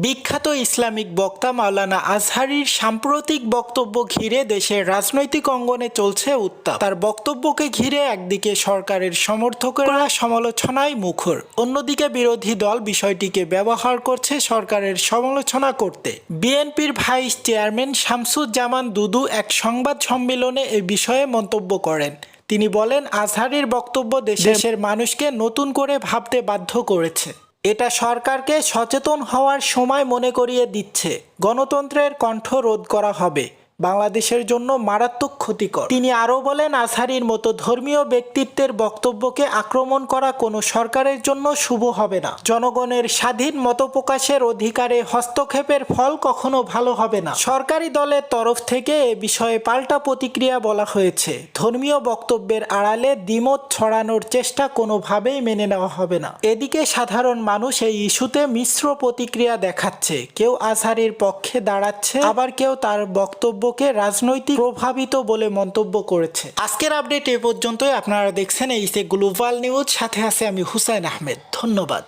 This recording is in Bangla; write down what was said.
বিখ্যাত ইসলামিক বক্তা মাওলানা আজহারীর সাম্প্রতিক বক্তব্য ঘিরে দেশের রাজনৈতিক অঙ্গনে চলছে উত্তাপ। তার বক্তব্যকে ঘিরে একদিকে সরকারের সমর্থকেরা সমালোচনায় মুখর, অন্যদিকে বিরোধী দল বিষয়টিকে ব্যবহার করছে সরকারের সমালোচনা করতে। বিএনপির ভাইস চেয়ারম্যান শামসুজ্জামান দুদু এক সংবাদ সম্মেলনে এ বিষয়ে মন্তব্য করেন। তিনি বলেন, আজহারীর বক্তব্য দেশের মানুষকে নতুন করে ভাবতে বাধ্য করেছে। এটা সরকারকে সচেতন হওয়ার সময় মনে করিয়ে দিচ্ছে। গণতন্ত্রের কণ্ঠ রোধ করা হবে, বাংলাদেশের জন্য মারাত্মক ক্ষতিকর। তিনি আরও বলেন, আজহারীর মতো ধর্মীয় ব্যক্তিত্বের বক্তব্যকে আক্রমণ করা কোনো সরকারের জন্য শুভ হবে না। জনগণের স্বাধীন মতপ্রকাশের অধিকারে হস্তক্ষেপের ফল কখনো ভালো হবে না। সরকারি দলের তরফ থেকে এ বিষয়ে পাল্টা প্রতিক্রিয়া বলা হয়েছে, ধর্মীয় বক্তব্যের আড়ালে দ্বিমত ছড়ানোর চেষ্টা কোনোভাবেই মেনে নেওয়া হবে না। এদিকে সাধারণ মানুষ এই ইস্যুতে মিশ্র প্রতিক্রিয়া দেখাচ্ছে। কেউ আজহারীর পক্ষে দাঁড়াচ্ছে, আবার কেউ তার বক্তব্য রাজনৈতিক প্রভাবিত বলে মন্তব্য করেছে। আজকের আপডেট এ পর্যন্তই। আপনারা দেখছেন এইচএ গ্লোবাল নিউজ, সাথে আছে আমি হুসাইন আহমেদ। ধন্যবাদ।